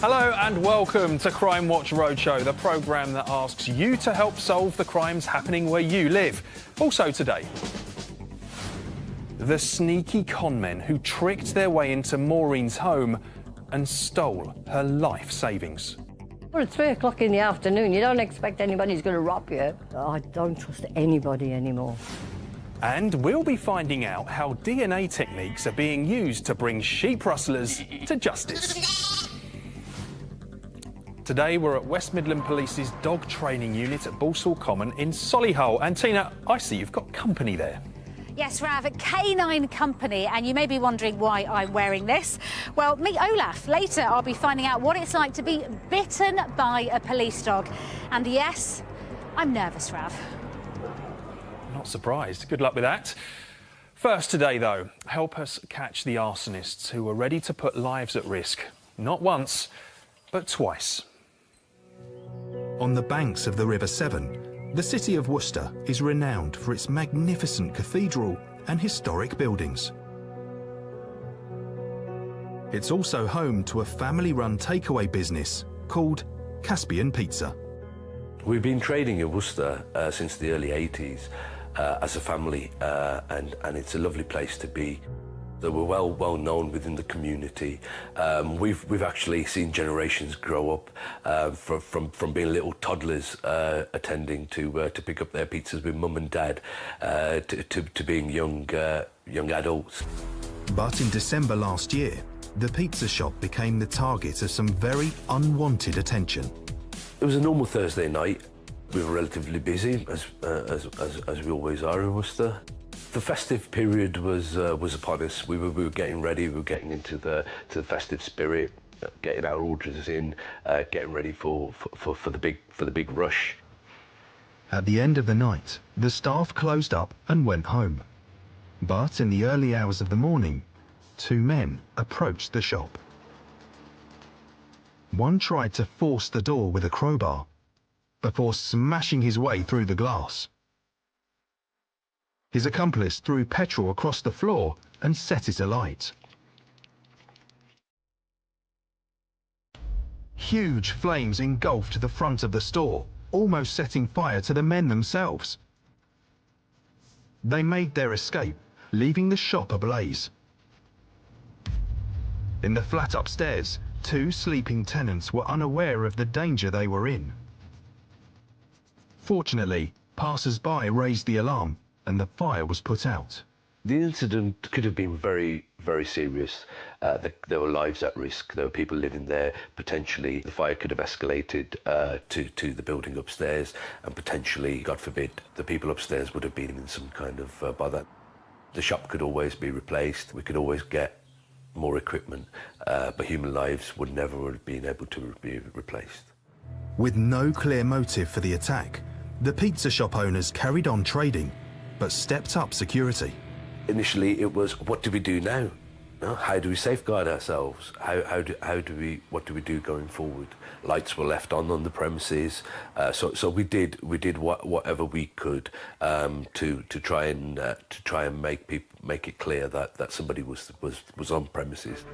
Hello and welcome to Crimewatch Roadshow, the programme that asks you to help solve the crimes happening where you live. Also today, the sneaky conmen who tricked their way into Maureen's home and stole her life savings. Well, it's 3 o'clock in the afternoon. You don't expect anybody's going to rob you. I don't trust anybody anymore. And we'll be finding out how DNA techniques are being used to bring sheep rustlers to justice. Today we're at West Midland Police's dog training unit at Balsall Common in Solihull. And Tina, I see you've got company there. Yes, Rav, a canine company, and you may be wondering why I'm wearing this. Well, meet Olaf. Later, I'll be finding out what it's like to be bitten by a police dog. And yes, I'm nervous, Rav. Not surprised. Good luck with that. First today, though, help us catch the arsonists who are ready to put lives at risk. Not once, but twice. On the banks of the River Severn, the city of Worcester is renowned for its magnificent cathedral and historic buildings. It's also home to a family-run takeaway business called Caspian Pizza. We've been trading in Worcester since the early 80s as a family, and it's a lovely place to be. We're well known within the community. We've actually seen generations grow up from being little toddlers attending to pick up their pizzas with mum and dad to being young adults. But in December last year, the pizza shop became the target of some very unwanted attention. It was a normal Thursday night. We were relatively busy, as we always are in Worcester. The festive period was upon us. We were getting ready. We were getting into the festive spirit, getting our orders in, getting ready for the big rush. At the end of the night, the staff closed up and went home. But in the early hours of the morning, 2 men approached the shop. One tried to force the door with a crowbar before smashing his way through the glass. His accomplice threw petrol across the floor and set it alight. Huge flames engulfed the front of the store, almost setting fire to the men themselves. They made their escape, leaving the shop ablaze. In the flat upstairs, 2 sleeping tenants were unaware of the danger they were in. Fortunately, passers-by raised the alarm and the fire was put out. The incident could have been very, very serious. There were lives at risk. There were people living there. Potentially, the fire could have escalated to the building upstairs, and potentially, God forbid, the people upstairs would have been in some kind of bother. The shop could always be replaced. We could always get more equipment, but human lives would never have been able to be replaced. With no clear motive for the attack, the pizza shop owners carried on trading, but stepped up security. Initially, it was, what do we do now? How do we safeguard ourselves? What do we do going forward? Lights were left on the premises, so we did whatever we could to try and make it clear that somebody was on premises.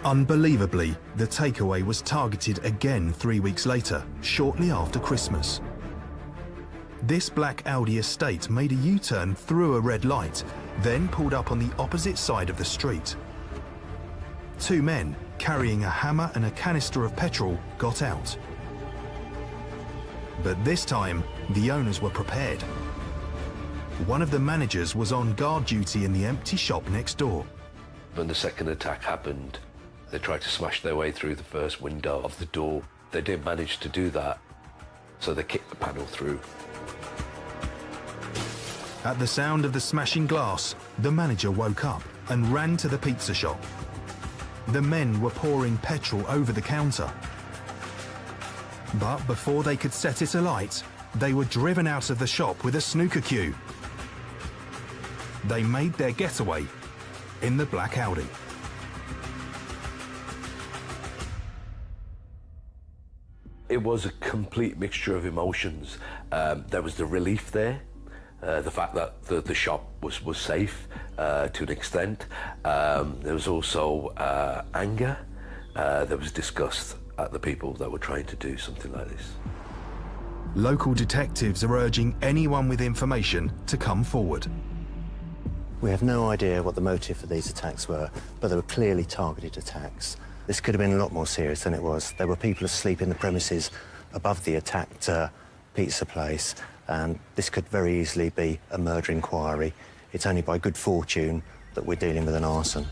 Unbelievably, the takeaway was targeted again 3 weeks later, shortly after Christmas. This black Audi estate made a U-turn through a red light, then pulled up on the opposite side of the street. 2 men, carrying a hammer and a canister of petrol, got out. But this time, the owners were prepared. One of the managers was on guard duty in the empty shop next door. When the second attack happened, they tried to smash their way through the first window of the door. They did manage to do that, so they kicked the panel through. At the sound of the smashing glass, the manager woke up and ran to the pizza shop. The men were pouring petrol over the counter. But before they could set it alight, they were driven out of the shop with a snooker cue. They made their getaway in the black Audi. It was a complete mixture of emotions. There was the relief there. The fact that the shop was safe to an extent. There was also anger. There was disgust. at the people that were trying to do something like this. Local detectives are urging anyone with information to come forward. We have no idea what the motive for these attacks were, but they were clearly targeted attacks. This could have been a lot more serious than it was. There were people asleep in the premises above the attacked pizza place, and this could very easily be a murder inquiry. It's only by good fortune that we're dealing with an arson.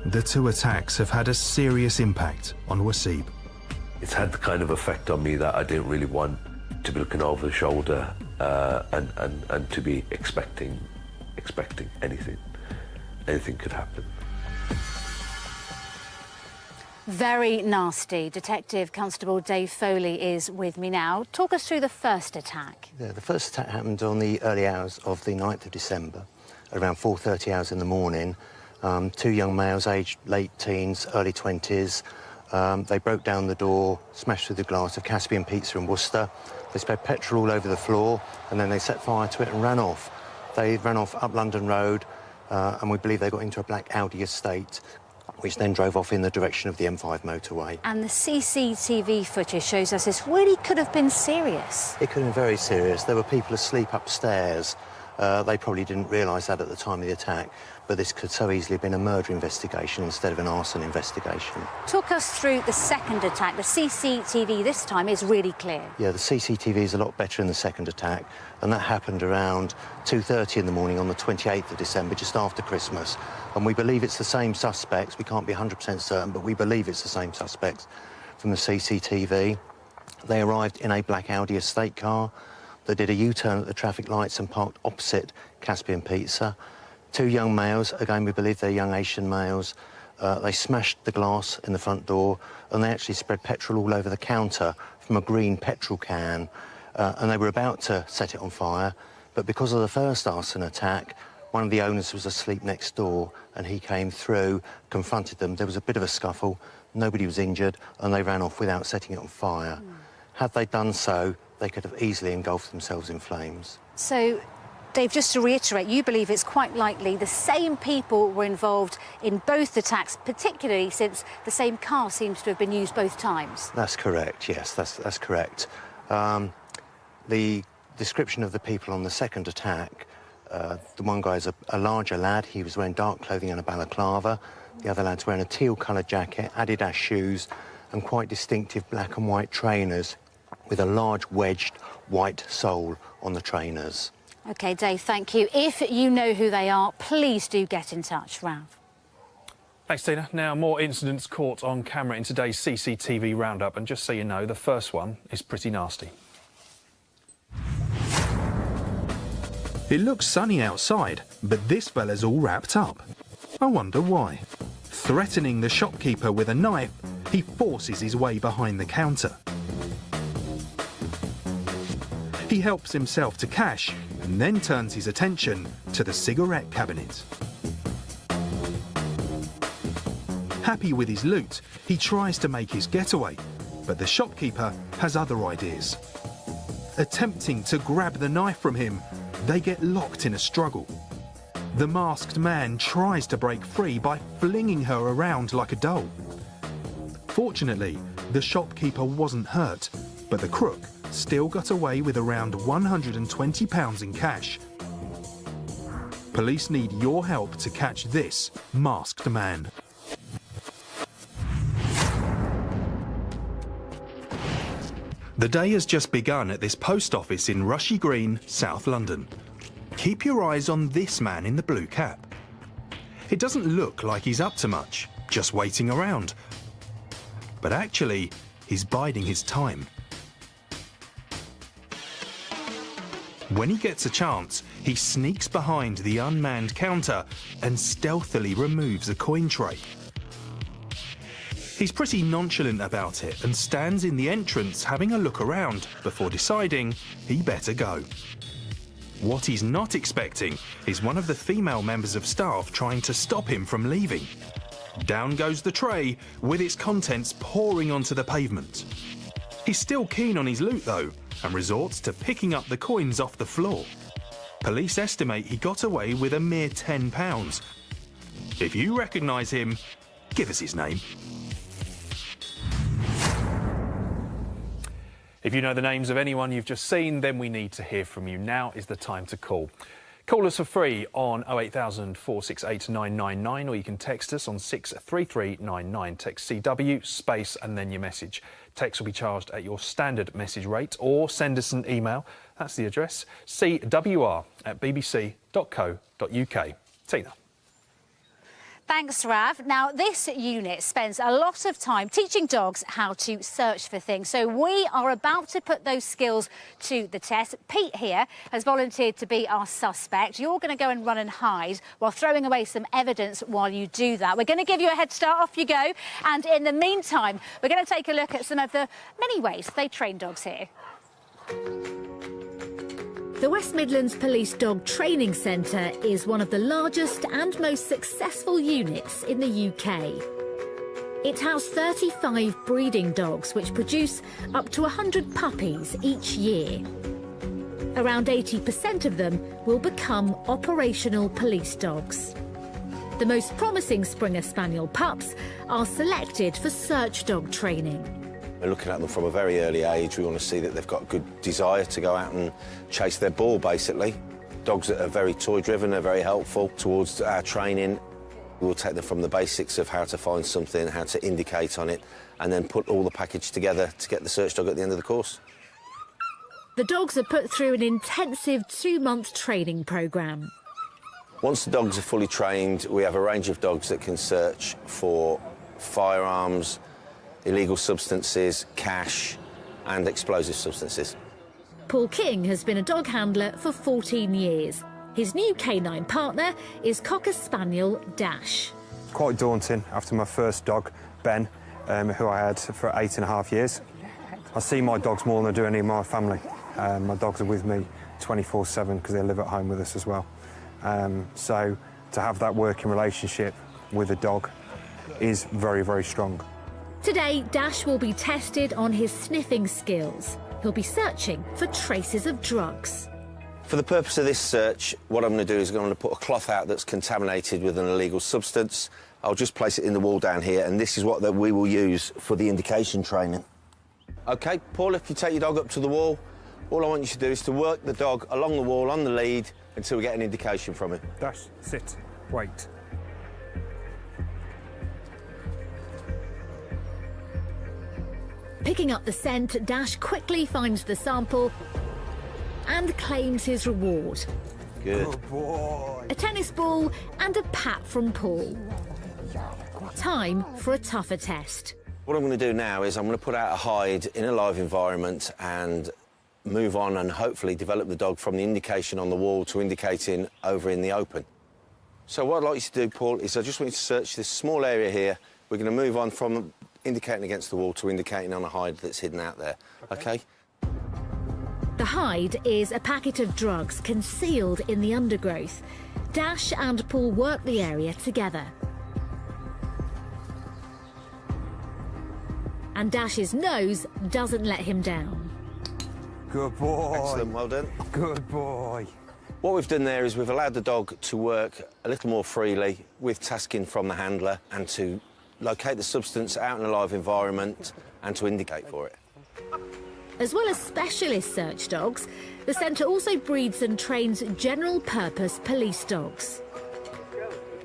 The two attacks have had a serious impact on Wasib. It's had the kind of effect on me that I didn't really want to be looking over the shoulder and to be expecting anything. Anything could happen. Very nasty. Detective Constable Dave Foley is with me now. Talk us through the first attack. Yeah, the first attack happened on the early hours of the 9th of December, around 4:30 hours in the morning. Two young males, aged late teens, early 20s. They broke down the door, smashed through the glass of Caspian Pizza in Worcester. They spread petrol all over the floor, and then they set fire to it and ran off. They ran off up London Road, and we believe they got into a black Audi estate, which then drove off in the direction of the M5 motorway. And the CCTV footage shows us this really could have been serious. It could have been very serious. There were people asleep upstairs. They probably didn't realise that at the time of the attack, but this could so easily have been a murder investigation instead of an arson investigation. Talk us through the second attack. The CCTV this time is really clear. Yeah, the CCTV is a lot better in the second attack, and that happened around 2:30 in the morning on the 28th of December, just after Christmas. And we believe it's the same suspects. We can't be 100% certain, but we believe it's the same suspects from the CCTV. They arrived in a black Audi estate car. They did a U-turn at the traffic lights and parked opposite Caspian Pizza. Two young males, again we believe they're young Asian males, they smashed the glass in the front door, and they actually spread petrol all over the counter from a green petrol can, and they were about to set it on fire, but because of the first arson attack, one of the owners was asleep next door, and he came through, confronted them. There was a bit of a scuffle, nobody was injured, and they ran off without setting it on fire. Had they done so, they could have easily engulfed themselves in flames. So, Dave, just to reiterate, you believe it's quite likely the same people were involved in both attacks, particularly since the same car seems to have been used both times? That's correct, yes, that's correct. The description of the people on the second attack, the one guy's a larger lad. He was wearing dark clothing and a balaclava. The other lad's wearing a teal-coloured jacket, Adidas shoes, and quite distinctive black and white trainers with a large wedged white sole on the trainers. OK, Dave, thank you. If you know who they are, please do get in touch. Ralph. Thanks, Tina. Now, more incidents caught on camera in today's CCTV roundup. And just so you know, the first one is pretty nasty. It looks sunny outside, but this fella's all wrapped up. I wonder why. Threatening the shopkeeper with a knife, he forces his way behind the counter. He helps himself to cash and then turns his attention to the cigarette cabinet. Happy with his loot, he tries to make his getaway, but the shopkeeper has other ideas. Attempting to grab the knife from him, they get locked in a struggle. The masked man tries to break free by flinging her around like a doll. Fortunately, the shopkeeper wasn't hurt, but the crook still got away with around £120 in cash. Police need your help to catch this masked man. The day has just begun at this post office in Rushy Green, South London. Keep your eyes on this man in the blue cap. It doesn't look like he's up to much, just waiting around. But actually, he's biding his time. When he gets a chance, he sneaks behind the unmanned counter and stealthily removes a coin tray. He's pretty nonchalant about it and stands in the entrance having a look around before deciding he better go. What he's not expecting is one of the female members of staff trying to stop him from leaving. Down goes the tray, with its contents pouring onto the pavement. He's still keen on his loot though, and resorts to picking up the coins off the floor. Police estimate he got away with a mere £10. If you recognise him, give us his name. If you know the names of anyone you've just seen, then we need to hear from you. Now is the time to call. Call us for free on 08000 468 999, or you can text us on 63399. Text CW, space and then your message. Text will be charged at your standard message rate, or send us an email. That's the address, cwr@bbc.co.uk. Tina. Thanks, Rav. Now, this unit spends a lot of time teaching dogs how to search for things. So we are about to put those skills to the test. Pete here has volunteered to be our suspect. You're going to go and run and hide while throwing away some evidence while you do that. We're going to give you a head start. Off you go. And in the meantime, we're going to take a look at some of the many ways they train dogs here. The West Midlands Police Dog Training Centre is one of the largest and most successful units in the UK. It houses 35 breeding dogs which produce up to 100 puppies each year. Around 80% of them will become operational police dogs. The most promising Springer Spaniel pups are selected for search dog training. We're looking at them from a very early age. We want to see that they've got good desire to go out and chase their ball, basically. Dogs that are very toy-driven are very helpful towards our training. We'll take them from the basics of how to find something, how to indicate on it, and then put all the package together to get the search dog at the end of the course. The dogs are put through an intensive 2-month training programme. Once the dogs are fully trained, we have a range of dogs that can search for firearms, illegal substances, cash and explosive substances. Paul King has been a dog handler for 14 years. His new canine partner is Cocker Spaniel Dash. Quite daunting after my first dog, Ben, who I had for 8.5 years. I see my dogs more than I do any of my family. My dogs are with me 24/7 because they live at home with us as well. So to have that working relationship with a dog is very, very strong. Today, Dash will be tested on his sniffing skills. He'll be searching for traces of drugs. For the purpose of this search, what I'm going to do is I'm going to put a cloth out that's contaminated with an illegal substance. I'll just place it in the wall down here, and this is what we will use for the indication training. OK, Paul, if you take your dog up to the wall, all I want you to do is to work the dog along the wall on the lead until we get an indication from him. Dash, sit, wait. Picking up the scent, Dash quickly finds the sample and claims his reward. Good. Good boy. A tennis ball and a pat from Paul. Time for a tougher test. What I'm going to do now is I'm going to put out a hide in a live environment and move on and hopefully develop the dog from the indication on the wall to indicating over in the open. So what I'd like you to do, Paul, is I just want you to search this small area here. We're going to move on from indicating against the wall to indicating on a hide that's hidden out there. OK? The hide is a packet of drugs concealed in the undergrowth. Dash and Paul work the area together. And Dash's nose doesn't let him down. Good boy. Excellent, well done. Good boy. What we've done there is we've allowed the dog to work a little more freely with tasking from the handler and to locate the substance out in a live environment and to indicate for it. As well as specialist search dogs, the centre also breeds and trains general-purpose police dogs.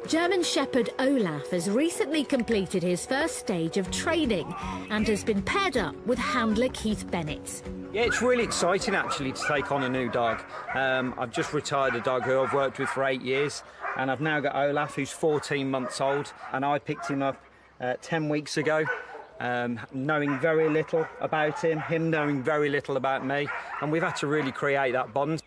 German Shepherd Olaf has recently completed his first stage of training and has been paired up with handler Keith Bennett. Yeah, it's really exciting actually to take on a new dog. I've just retired a dog who I've worked with for 8 years, and I've now got Olaf, who's 14 months old, and I picked him up 10 weeks ago, knowing very little about him knowing very little about me, and we've had to really create that bond.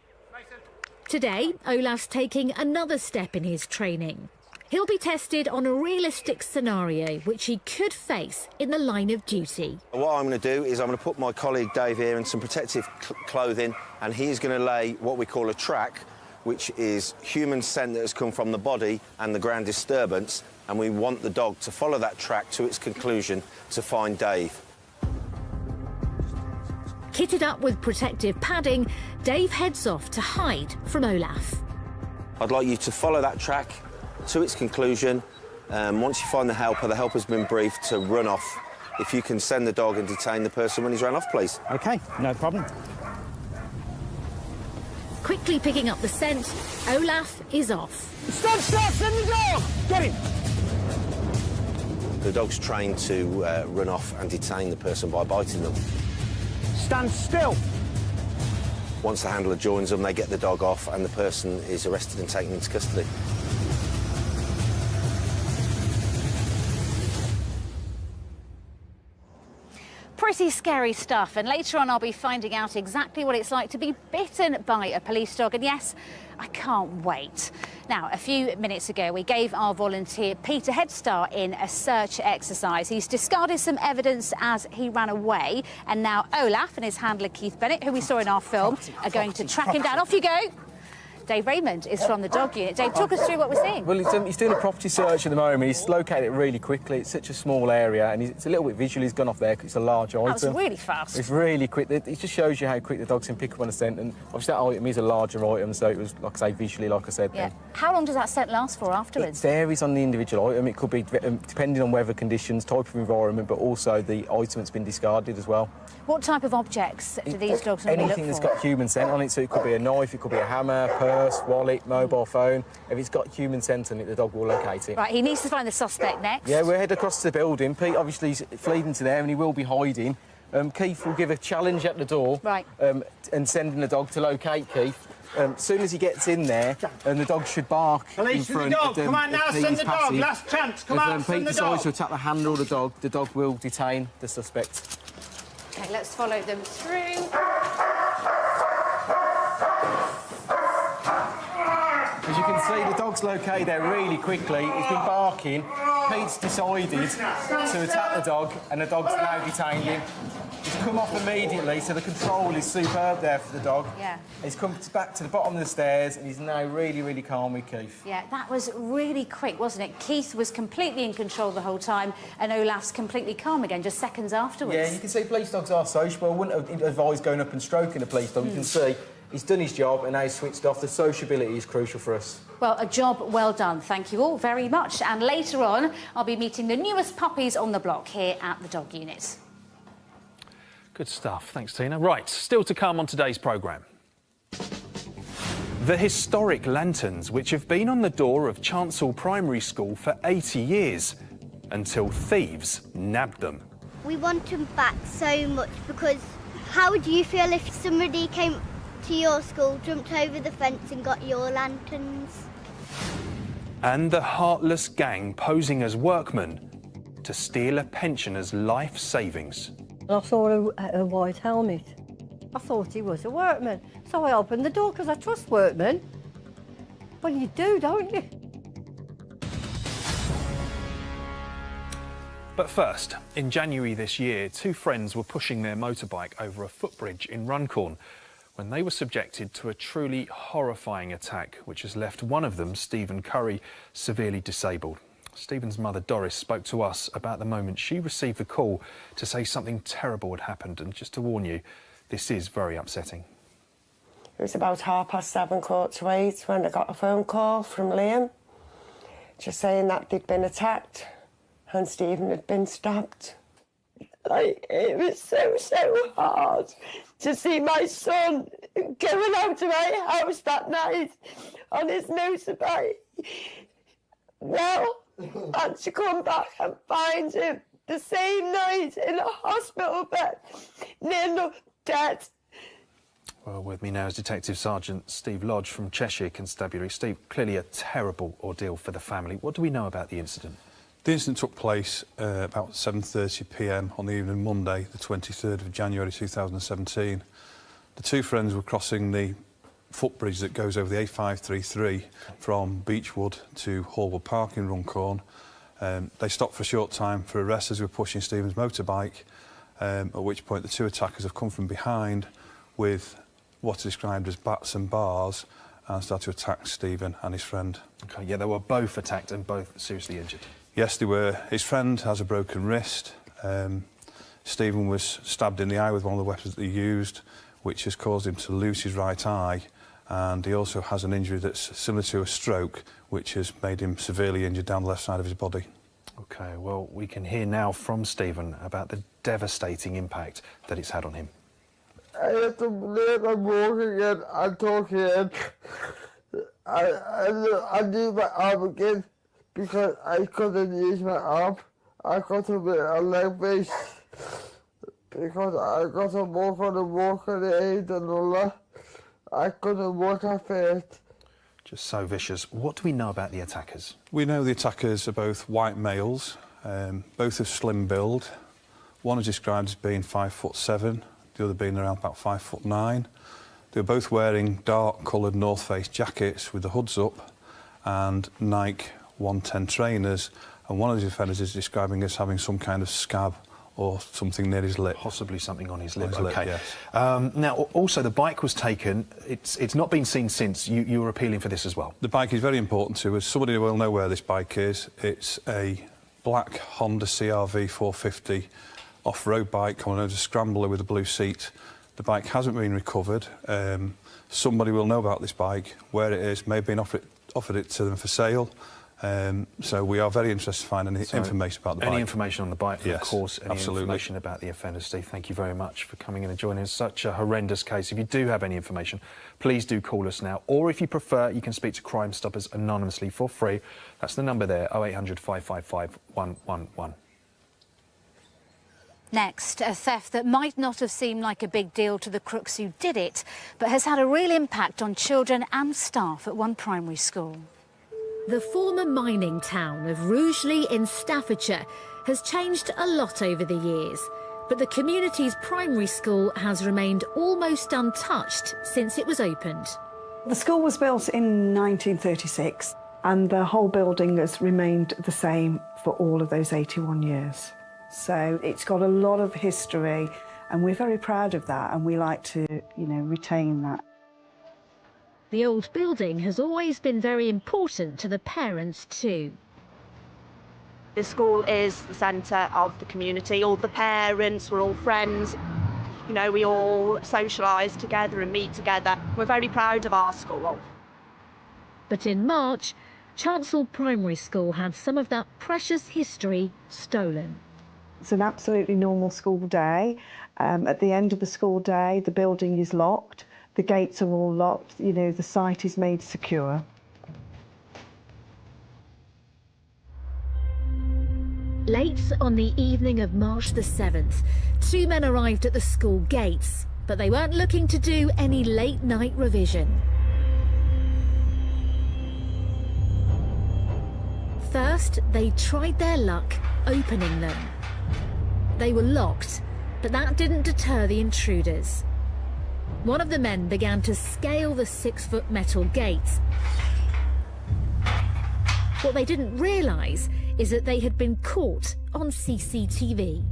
Today, Olaf's taking another step in his training. He'll be tested on a realistic scenario which he could face in the line of duty. What I'm going to do is I'm going to put my colleague Dave here in some protective clothing, and he's going to lay what we call a track, which is human scent that has come from the body and the ground disturbance, and we want the dog to follow that track to its conclusion to find Dave. Kitted up with protective padding, Dave heads off to hide from Olaf. I'd like you to follow that track to its conclusion. Once you find the helper's been briefed to run off if you can send the dog and detain the person when he's run off, please. OK, no problem. Quickly picking up the scent, Olaf is off. Stop, send the dog! Get him! The dog's trained to run off and detain the person by biting them. Stand still! Once the handler joins them, they get the dog off and the person is arrested and taken into custody. Pretty scary stuff, and later on I'll be finding out exactly what it's like to be bitten by a police dog, and yes, I can't wait. Now, a few minutes ago, we gave our volunteer Peter a head start in a search exercise. He's discarded some evidence as he ran away, and now Olaf and his handler Keith Bennett, who we saw in our film, are going to track him down. Off you go! Dave Raymond is from the dog unit. Dave, talk us through what we're seeing. Well, he's doing a property search at the moment. He's located it really quickly. It's such a small area, and it's a little bit visual. He's gone off there because it's a large item. That was really fast. It's really quick. It just shows you how quick the dogs can pick up on a scent, and obviously that item is a larger item, so it was, like I say, visually, like I said. Yeah. Then. How long does that scent last for afterwards? It varies on the individual item. It could be depending on weather conditions, type of environment, but also the item that's been discarded as well. What type of objects do these dogs normally look for? Anything that's got human scent on it, so it could be a knife, it could be a hammer, purse, wallet, mobile phone. If it's got human scent on it, the dog will locate it. Right, he needs to find the suspect next. Yeah, we'll head across to the building. Pete obviously is fleeing to there and he will be hiding. Keith will give a challenge at the door. Right. And sending the dog to locate Keith. As soon as he gets in there, the dog should bark Police in to the front dog. of Come on now, send the dog. passive. Last chance. Come on, If send Pete the dog. decides to attack the handler or the dog will detain the suspect. OK, let's follow them through. As you can see, the dog's located there really quickly. He's been barking. Pete's decided to attack the dog, and the dog's now detained him. He's come off immediately, so the control is superb there for the dog. Yeah. He's come back to the bottom of the stairs, and he's now really, really calm with Keith. Yeah, that was really quick, wasn't it? Keith was completely in control the whole time, and Olaf's completely calm again, just seconds afterwards. Yeah, you can see police dogs are sociable. I wouldn't have advised going up and stroking a police dog. You can see he's done his job, and now he's switched off. The sociability is crucial for us. Well, a job well done. Thank you all very much. And later on, I'll be meeting the newest puppies on the block here at the dog unit. Good stuff. Thanks, Tina. Right, still to come on today's programme. The historic lanterns, which have been on the door of Chancel Primary School for 80 years, until thieves nabbed them. We want them back so much because how would you feel if somebody came to your school, jumped over the fence and got your lanterns? And the heartless gang posing as workmen to steal a pensioner's life savings. I saw a white helmet. I thought he was a workman. So I opened the door because I trust workmen. Well, you do, don't you? But first, in January this year, two friends were pushing their motorbike over a footbridge in Runcorn when they were subjected to a truly horrifying attack, which has left one of them, Stephen Curry, severely disabled. Stephen's mother, Doris, spoke to us about the moment she received the call to say something terrible had happened. And just to warn you, this is very upsetting. It was about 7:30, 7:45 when I got a phone call from Liam, just saying that they'd been attacked and Stephen had been stabbed. Like, it was so hard to see my son going out of my house that night on his motorbike. Well, and to come back and find him the same night in a hospital bed, near enough dead. Well, with me now is Detective Sergeant Steve Lodge from Cheshire Constabulary. Steve, clearly a terrible ordeal for the family. What do we know about the incident? The incident took place about 7:30 p.m. on the evening of Monday, the 23rd of January 2017. The two friends were crossing the footbridge that goes over the A533 from Beechwood to Hallwood Park in Runcorn. They stopped for a short time for a rest as they were pushing Stephen's motorbike, at which point the two attackers have come from behind with what is described as bats and bars and started to attack Stephen and his friend. OK, yeah, they were both attacked and both seriously injured. Yes, they were. His friend has a broken wrist. Stephen was stabbed in the eye with one of the weapons that he used, which has caused him to lose his right eye. And he also has an injury that's similar to a stroke, which has made him severely injured down the left side of his body. OK, well, we can hear now from Stephen about the devastating impact that it's had on him. I had to learn and walk again and talk again. I knew my arm again because I couldn't use my arm. I got a bit of leg brace because I got to walk on the walker aid and all that. I couldn't walk at first. Just so vicious. What do we know about the attackers? We know the attackers are both white males, both of slim build. One is described as being 5'7", the other being around about 5'9". They were both wearing dark coloured North Face jackets with the hoods up and Nike 110 trainers, and one of the offenders is describing as having some kind of scab or something near his lip. Possibly something on his lip, OK. yes. Now, also, the bike was taken. It's not been seen since. You were appealing for this as well. The bike is very important to us. Somebody will know where this bike is. It's a black Honda CR-V 450 off-road bike, commonly known as a scrambler with a blue seat. The bike hasn't been recovered. Somebody will know about this bike, where it is, may have been offered it to them for sale. So we are very interested to find any information about the bike. Any information on the bike, yes, of course, any information about the offender. Steve, thank you very much for coming in and joining us. Such a horrendous case. If you do have any information, please do call us now. Or if you prefer, you can speak to Crime Stoppers anonymously for free. That's the number there, 0800 555 111. Next, a theft that might not have seemed like a big deal to the crooks who did it, but has had a real impact on children and staff at one primary school. The former mining town of Rugeley in Staffordshire has changed a lot over the years, but the community's primary school has remained almost untouched since it was opened. The school was built in 1936 and the whole building has remained the same for all of those 81 years. So it's got a lot of history and we're very proud of that and we like to, retain that. The old building has always been very important to the parents too. The school is the centre of the community. All the parents, we're all friends. We all socialise together and meet together. We're very proud of our school. But in March, Chancel Primary School had some of that precious history stolen. It's an absolutely normal school day. At the end of the school day, the building is locked. The gates are all locked. The site is made secure. Late on the evening of March the 7th, two men arrived at the school gates, but they weren't looking to do any late-night revision. First, they tried their luck opening them. They were locked, but that didn't deter the intruders. One of the men began to scale the 6-foot metal gates. What they didn't realise is that they had been caught on CCTV.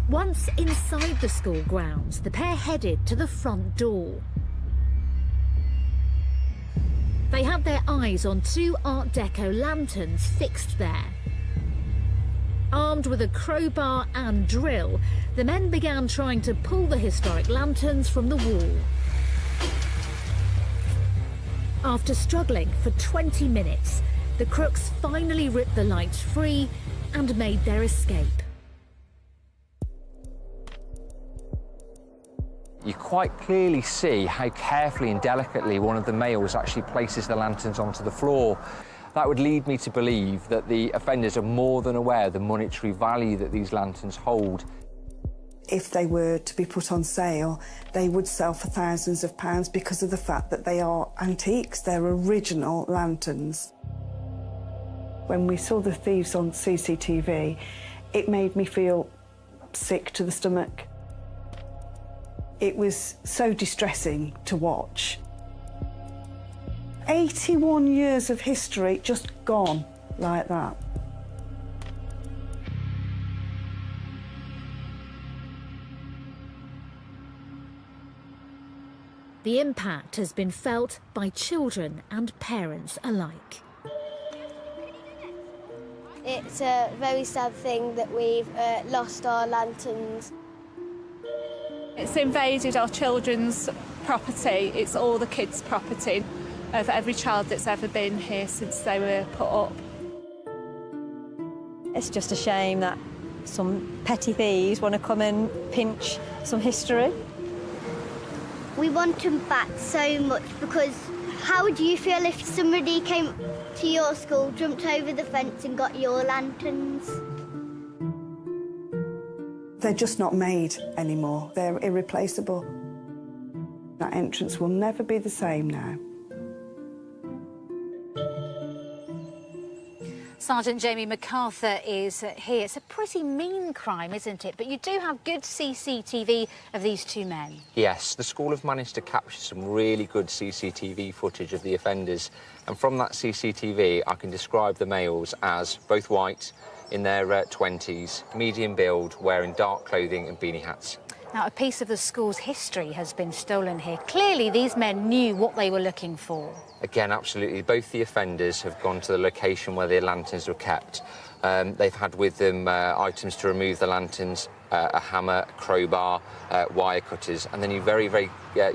Once inside the school grounds, the pair headed to the front door. They had their eyes on two Art Deco lanterns fixed there. Armed with a crowbar and drill, the men began trying to pull the historic lanterns from the wall. After struggling for 20 minutes, the crooks finally ripped the lights free and made their escape. You quite clearly see how carefully and delicately one of the males actually places the lanterns onto the floor. That would lead me to believe that the offenders are more than aware of the monetary value that these lanterns hold. If they were to be put on sale, they would sell for thousands of pounds because of the fact that they are antiques, they're original lanterns. When we saw the thieves on CCTV, it made me feel sick to the stomach. It was so distressing to watch. 81 years of history just gone like that. The impact has been felt by children and parents alike. It's a very sad thing that we've lost our lanterns. It's invaded our children's property. It's all the kids' property of every child that's ever been here since they were put up. It's just a shame that some petty thieves want to come and pinch some history. We want them back so much because how would you feel if somebody came to your school, jumped over the fence and got your lanterns? They're just not made anymore. They're irreplaceable. That entrance will never be the same now. Sergeant Jamie MacArthur is here. It's a pretty mean crime, isn't it? But you do have good CCTV of these two men. Yes, the school have managed to capture some really good CCTV footage of the offenders. And from that CCTV, I can describe the males as both white, in their 20s, medium build, wearing dark clothing and beanie hats. Now, a piece of the school's history has been stolen here. Clearly, these men knew what they were looking for. Again, absolutely. Both the offenders have gone to the location where their lanterns were kept. They've had with them items to remove the lanterns, a hammer, a crowbar, wire cutters, and then you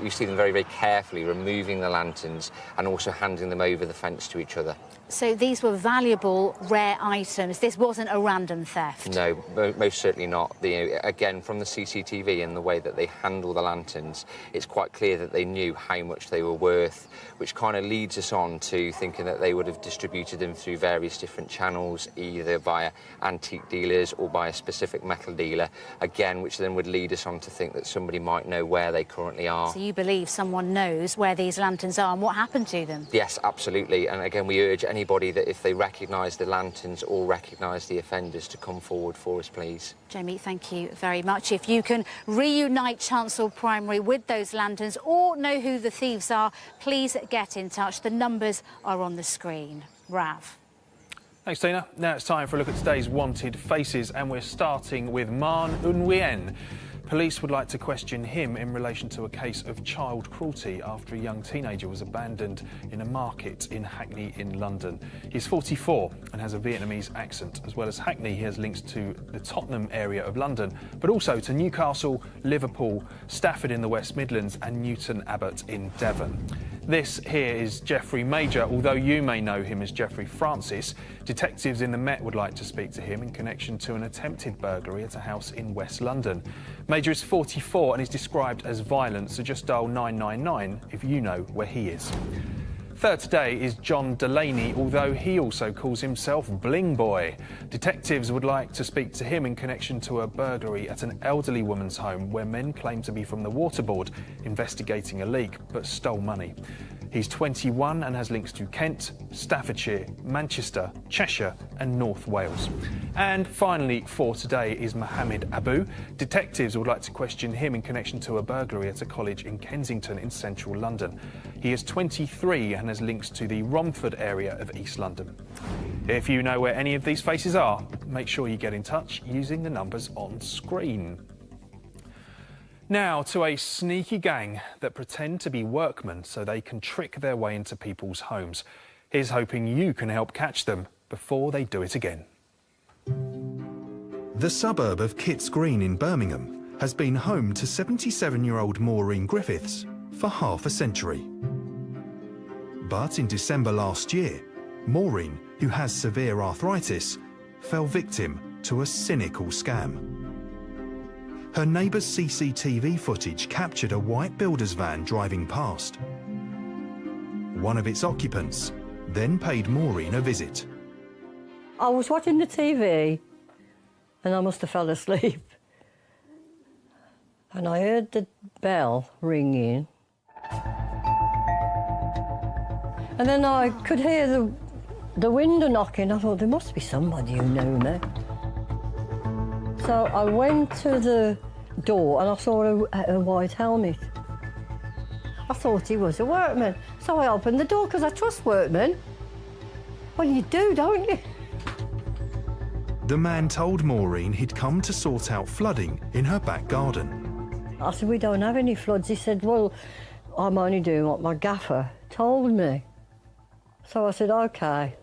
see them very, very carefully removing the lanterns and also handing them over the fence to each other. So these were valuable, rare items. This wasn't a random theft? No, most certainly not. Again, from the CCTV and the way that they handle the lanterns, it's quite clear that they knew how much they were worth, which kind of leads us on to thinking that they would have distributed them through various different channels, either via antique dealers or by a specific metal dealer, again, which then would lead us on to think that somebody might know where they currently are. So you believe someone knows where these lanterns are and what happened to them? Yes, absolutely. And again, we urge anybody that if they recognise the lanterns or recognise the offenders to come forward for us, please. Jamie, thank you very much. If you can reunite Chancellor Primary with those lanterns or know who the thieves are, please get in touch. The numbers are on the screen. Rav. Thanks, Tina. Now it's time for a look at today's wanted faces, and we're starting with Man Nguyen. Police would like to question him in relation to a case of child cruelty after a young teenager was abandoned in a market in Hackney in London. He's 44 and has a Vietnamese accent. As well as Hackney, he has links to the Tottenham area of London, but also to Newcastle, Liverpool, Stafford in the West Midlands and Newton Abbot in Devon. This here is Jeffrey Major, although you may know him as Jeffrey Francis. Detectives in the Met would like to speak to him in connection to an attempted burglary at a house in West London. Major is 44 and is described as violent, so just dial 999 if you know where he is. Third today is John Delaney, although he also calls himself Bling Boy. Detectives would like to speak to him in connection to a burglary at an elderly woman's home where men claim to be from the water board investigating a leak but stole money. He's 21 and has links to Kent, Staffordshire, Manchester, Cheshire and North Wales. And finally for today is Mohammed Abu. Detectives would like to question him in connection to a burglary at a college in Kensington in central London. He is 23 and has links to the Romford area of East London. If you know where any of these faces are, make sure you get in touch using the numbers on screen. Now to a sneaky gang that pretend to be workmen so they can trick their way into people's homes. Here's hoping you can help catch them before they do it again. The suburb of Kitts Green in Birmingham has been home to 77-year-old Maureen Griffiths for half a century. But in December last year, Maureen, who has severe arthritis, fell victim to a cynical scam. Her neighbour's CCTV footage captured a white builder's van driving past. One of its occupants then paid Maureen a visit. I was watching the TV and I must have fell asleep. And I heard the bell ringing. And then I could hear the window knocking. I thought, there must be somebody who knew me. So I went to the door and I saw a white helmet. I thought he was a workman. So I opened the door because I trust workmen. Well, you do, don't you? The man told Maureen he'd come to sort out flooding in her back garden. I said, we don't have any floods. He said, well, I'm only doing what my gaffer told me. So I said, OK.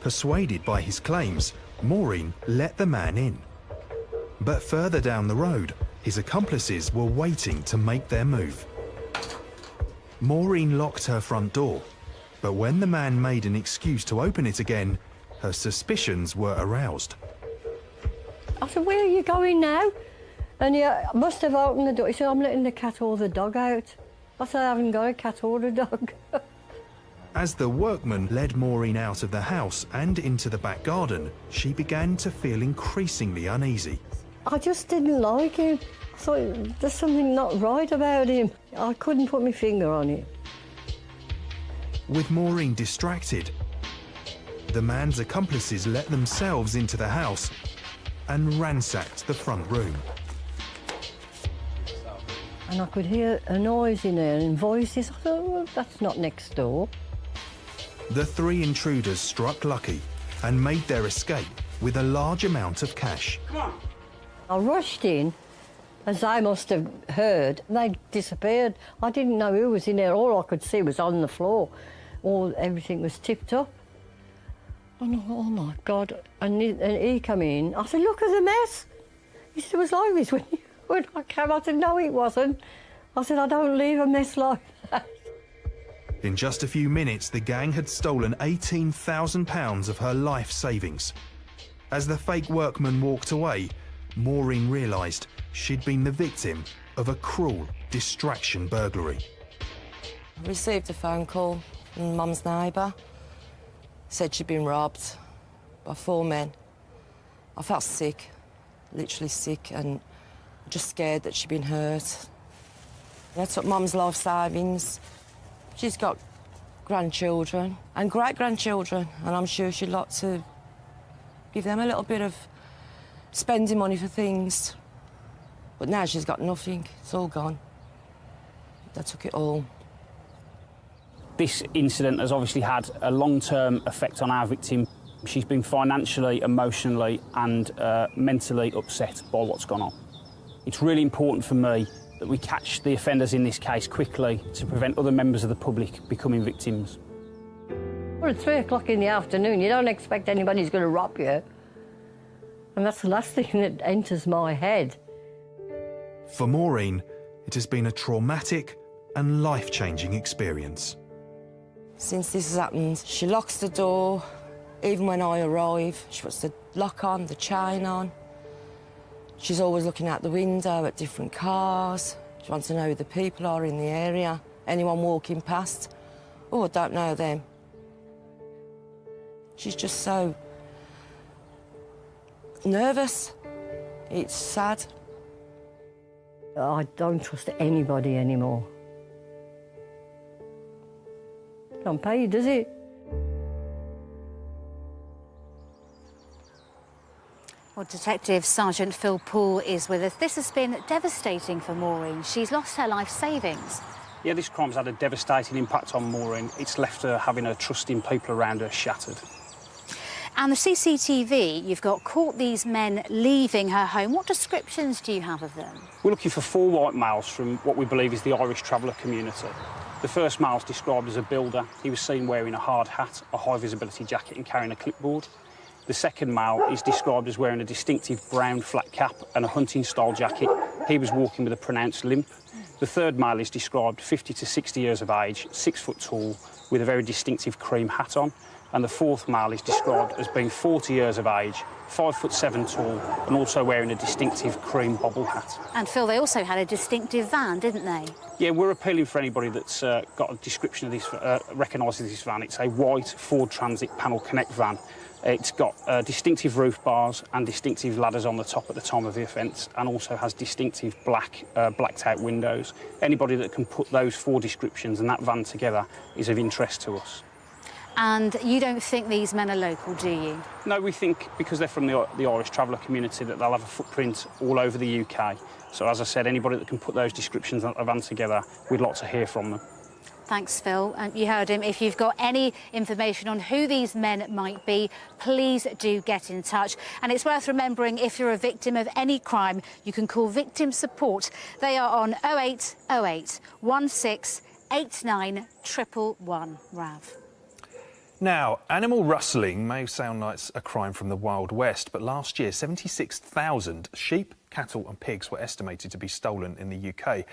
Persuaded by his claims, Maureen let the man in. But further down the road, his accomplices were waiting to make their move. Maureen locked her front door, but when the man made an excuse to open it again, her suspicions were aroused. I said, where are you going now? And he must have opened the door. He said, I'm letting the cat or the dog out. I said, I haven't got a cat or a dog. As the workman led Maureen out of the house and into the back garden, she began to feel increasingly uneasy. I just didn't like him. I thought there's something not right about him. I couldn't put my finger on it. With Maureen distracted, the man's accomplices let themselves into the house and ransacked the front room. And I could hear a noise in there and voices. I thought, well, that's not next door. The three intruders struck lucky and made their escape with a large amount of cash. Come on. I rushed in, as they must have heard, and they disappeared. I didn't know who was in there. All I could see was on the floor. Everything was tipped up. And I thought, oh my God. And he came in. I said, look at the mess. He said, it was like this when I came. I said, no, it wasn't. I said, I don't leave a mess like that. In just a few minutes, the gang had stolen £18,000 of her life savings. As the fake workman walked away, Maureen realised she'd been the victim of a cruel distraction burglary. I received a phone call from Mum's neighbour. Said she'd been robbed by 4 men. I felt sick, literally sick, and just scared that she'd been hurt. I took Mum's life savings. She's got grandchildren and great-grandchildren, and I'm sure she'd like to give them a little bit of spending money for things. But now she's got nothing. It's all gone. They took it all. This incident has obviously had a long-term effect on our victim. She's been financially, emotionally and mentally upset by what's gone on. It's really important for me that we catch the offenders in this case quickly to prevent other members of the public becoming victims. Well, at 3 o'clock in the afternoon, you don't expect anybody's going to rob you. And that's the last thing that enters my head. For Maureen, it has been a traumatic and life-changing experience. Since this has happened, she locks the door. Even when I arrive, she puts the lock on, the chain on. She's always looking out the window at different cars. She wants to know who the people are in the area. Anyone walking past. Oh, I don't know them. She's just so nervous. It's sad. I don't trust anybody anymore. Don't pay, does it? Well, Detective Sergeant Phil Poole is with us. This has been devastating for Maureen. She's lost her life savings. Yeah, this crime's had a devastating impact on Maureen. It's left her having her trust in people around her shattered. And the CCTV, you've got caught these men leaving her home. What descriptions do you have of them? We're looking for 4 white males from what we believe is the Irish traveller community. The first male is described as a builder. He was seen wearing a hard hat, a high-visibility jacket and carrying a clipboard. The second male is described as wearing a distinctive brown flat cap and a hunting-style jacket. He was walking with a pronounced limp. The third male is described 50 to 60 years of age, 6 foot tall, with a very distinctive cream hat on. And the fourth male is described as being 40 years of age, 5'7" tall, and also wearing a distinctive cream bobble hat. And Phil, they also had a distinctive van, didn't they? Yeah, we're appealing for anybody that's got a description of this, recognises this van. It's a white Ford Transit Panel Connect van. It's got distinctive roof bars and distinctive ladders on the top at the time of the offence, and also has distinctive blacked out windows. Anybody that can put those 4 descriptions and that van together is of interest to us. And you don't think these men are local, do you? No, we think because they're from the Irish traveller community that they'll have a footprint all over the UK. So, as I said, anybody that can put those descriptions and that van together, we'd like to hear from them. Thanks, Phil. And you heard him. If you've got any information on who these men might be, please do get in touch. And it's worth remembering, if you're a victim of any crime, you can call Victim Support. They are on 0808 16 89 111. Rav. Now, animal rustling may sound like a crime from the Wild West, but last year 76,000 sheep, cattle and pigs were estimated to be stolen in the UK.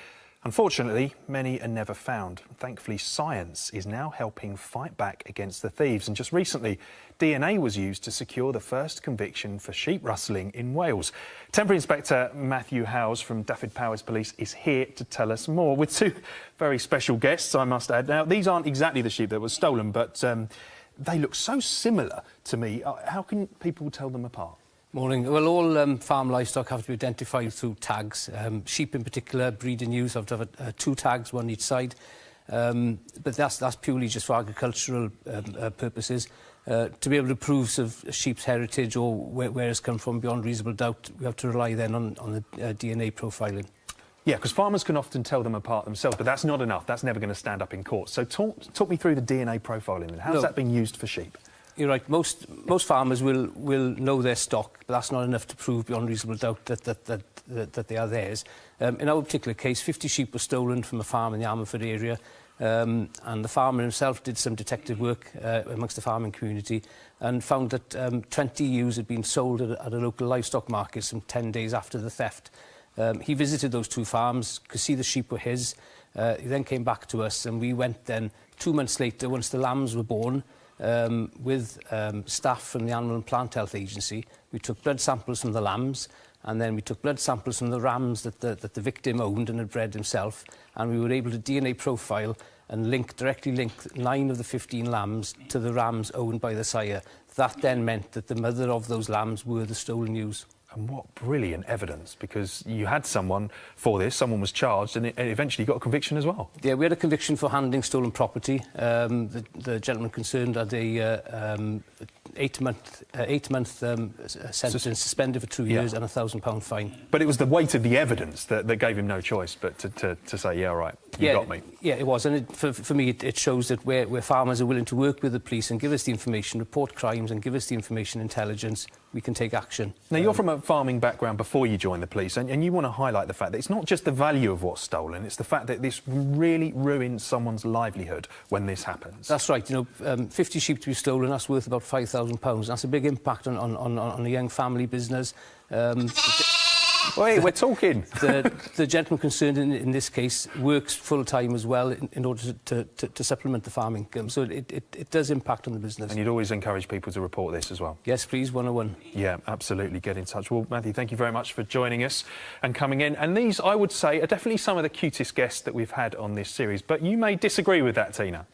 Unfortunately, many are never found. Thankfully, science is now helping fight back against the thieves. And just recently, DNA was used to secure the first conviction for sheep rustling in Wales. Temporary Inspector Matthew Howes from Dyfed-Powys Police is here to tell us more, with two very special guests, I must add. Now, these aren't exactly the sheep that was stolen, but they look so similar to me. How can people tell them apart? Morning. Well, all farm livestock have to be identified through tags. Sheep in particular, breeding ewes have to have 2 tags, one each side. But that's purely just for agricultural purposes. To be able to prove of sheep's heritage or where it's come from beyond reasonable doubt, we have to rely then on the DNA profiling. Yeah, because farmers can often tell them apart themselves, but that's not enough. That's never going to stand up in court. So talk me through the DNA profiling then. How's that being used for sheep? You're right. Most farmers will know their stock, but that's not enough to prove beyond reasonable doubt that they are theirs. In our particular case, 50 sheep were stolen from a farm in the Armorford area, and the farmer himself did some detective work amongst the farming community and found that 20 ewes had been sold at a local livestock market some 10 days after the theft. He visited those 2 farms, could see the sheep were his. He then came back to us, and we went then 2 months later, once the lambs were born, with staff from the Animal and Plant Health Agency. We took blood samples from the lambs, and then we took blood samples from the rams that the victim owned and had bred himself, and we were able to DNA profile and directly link 9 of the 15 lambs to the rams owned by the sire. That then meant that the mother of those lambs were the stolen ewes. And what brilliant evidence, because you had someone for this, someone was charged, and it eventually got a conviction as well. Yeah, we had a conviction for handling stolen property. The gentleman concerned had a 8-month sentence, suspended for 2 years, and a £1,000 fine. But it was the weight of the evidence that gave him no choice but to say, yeah, all right, you got me. Yeah, it was. And for me, it shows that where farmers are willing to work with the police and give us the information, report crimes and give us the information intelligence, we can take action. Now, you're from a farming background before you joined the police, and you want to highlight the fact that it's not just the value of what's stolen, it's the fact that this really ruins someone's livelihood when this happens. That's right. You know, 50 sheep to be stolen, that's worth about £5,000. That's a big impact on a young family business. Wait, we're talking. The gentleman concerned in this case works full-time as well in order to supplement the farming income. So it does impact on the business. And you'd always encourage people to report this as well? Yes, please, 101. Yeah, absolutely. Get in touch. Well, Matthew, thank you very much for joining us and coming in. And these, I would say, are definitely some of the cutest guests that we've had on this series. But you may disagree with that, Tina.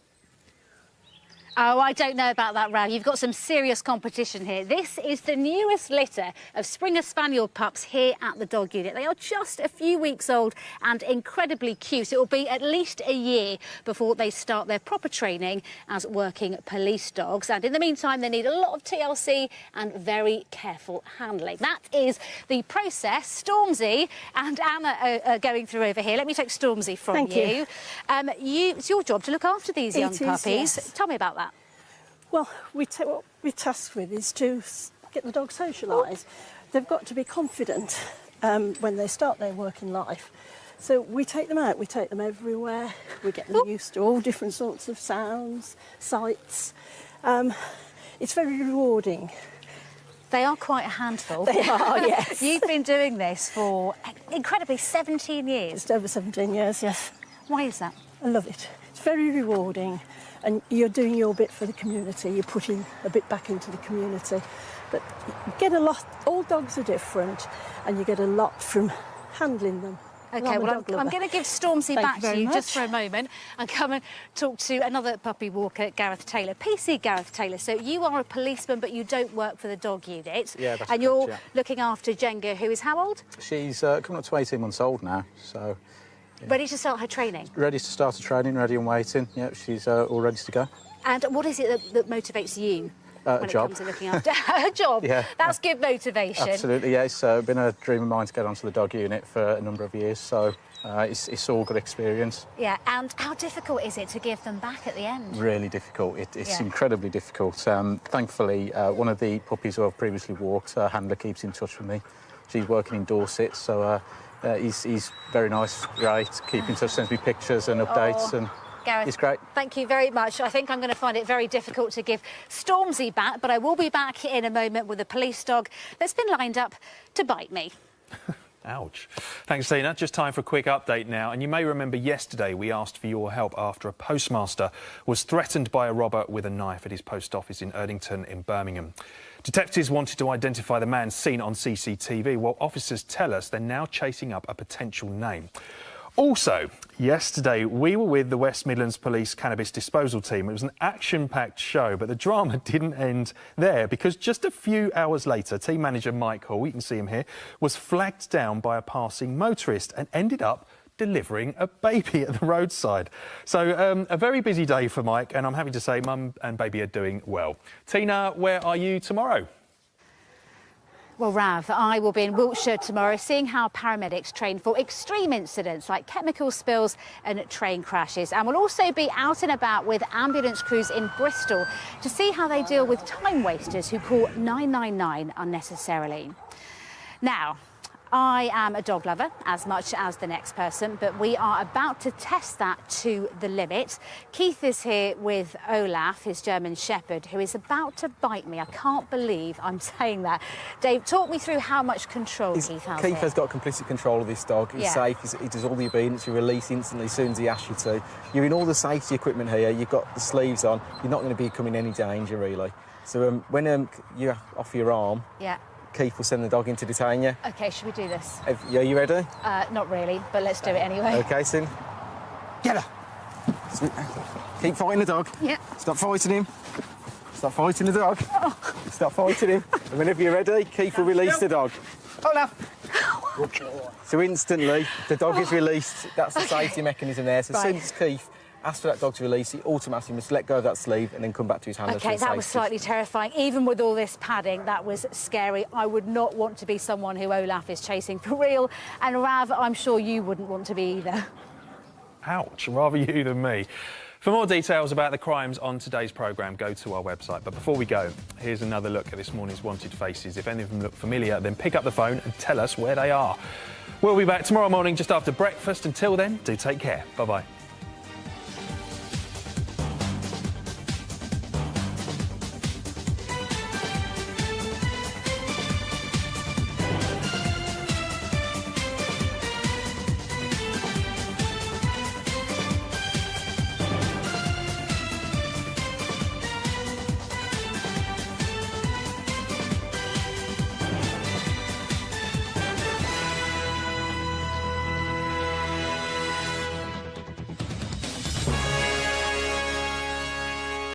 Oh, I don't know about that, Ralph. You've got some serious competition here. This is the newest litter of Springer Spaniel pups here at the dog unit. They are just a few weeks old and incredibly cute. It will be at least a year before they start their proper training as working police dogs. And in the meantime, they need a lot of TLC and very careful handling. That is the process Stormzy and Anna are going through over here. Let me take Stormzy from you. It's your job to look after these young puppies. Yes. Tell me about that. Well, what we're tasked with is to get the dog socialised. They've got to be confident when they start their working life. So we take them out, we take them everywhere, we get them used to all different sorts of sounds, sights. It's very rewarding. They are quite a handful. They are, yes. You've been doing this for, incredibly, 17 years. Just over 17 years, yes. Why is that? I love it. It's very rewarding. And you're doing your bit for the community, you're putting a bit back into the community. But you get a lot, all dogs are different, and you get a lot from handling them. OK, well, I'm going to give Stormzy back to you just for a moment and come and talk to another puppy walker, Gareth Taylor. PC Gareth Taylor, so you are a policeman, but you don't work for the dog unit. Yeah, that's and you're looking after Jenga, who is how old? She's coming up to 18 months old now, so... Yeah. Ready to start her training? Ready to start her training, ready and waiting. Yeah, she's all ready to go. And what is it that motivates you when it comes to looking after her job? Yeah. That's good motivation. Absolutely, yeah. It's been a dream of mine to get onto the dog unit for a number of years, so it's all good experience. Yeah, and how difficult is it to give them back at the end? Really difficult. It's incredibly difficult. Thankfully, one of the puppies who I've previously walked, her handler keeps in touch with me. She's working in Dorset, so... he's very nice, great, keep in touch, sends me pictures and updates, and Gareth, he's great. Thank you very much. I think I'm going to find it very difficult to give Stormzy back, but I will be back in a moment with a police dog that's been lined up to bite me. Ouch. Thanks, Tina. Just time for a quick update now. And you may remember yesterday we asked for your help after a postmaster was threatened by a robber with a knife at his post office in Erdington in Birmingham. Detectives wanted to identify the man seen on CCTV. Well, officers tell us they're now chasing up a potential name. Also, yesterday we were with the West Midlands Police Cannabis Disposal Team. It was an action-packed show, but the drama didn't end there because just a few hours later, team manager Mike Hall, you can see him here, was flagged down by a passing motorist and ended up delivering a baby at the roadside. So a very busy day for Mike, and I'm happy to say mum and baby are doing well. Tina, where are you tomorrow? Well, Rav, I will be in Wiltshire tomorrow seeing how paramedics train for extreme incidents like chemical spills and train crashes. And we'll also be out and about with ambulance crews in Bristol to see how they deal with time wasters who call 999 unnecessarily. Now, I am a dog lover as much as the next person, but we are about to test that to the limit. Keith is here with Olaf, his German Shepherd, who is about to bite me. I can't believe I'm saying that. Dave, talk me through how much control Keith has. Keith has got complete control of this dog. He's safe, he does all the obedience, you release instantly as soon as he asks you to. You're in all the safety equipment here, you've got the sleeves on, you're not going to become in any danger, really. So when you're off your arm, Keith will send the dog in to detain you. OK, should we do this? Are you ready? Not really, but let's do it anyway. OK, Sin. Get her. Keep fighting the dog. Yeah. Stop fighting him. Stop fighting the dog. Oh. Stop fighting him. And whenever you're ready, Keith will release the dog. Olaf. So instantly, the dog is released. That's the safety mechanism there. So as soon as Keith asks for that dog to release, he automatically must let go of that sleeve and then come back to his handler. OK, that was slightly terrifying. Even with all this padding, that was scary. I would not want to be someone who Olaf is chasing for real. And Rav, I'm sure you wouldn't want to be either. Ouch, rather you than me. For more details about the crimes on today's programme, go to our website. But before we go, here's another look at this morning's wanted faces. If any of them look familiar, then pick up the phone and tell us where they are. We'll be back tomorrow morning just after breakfast. Until then, do take care. Bye-bye.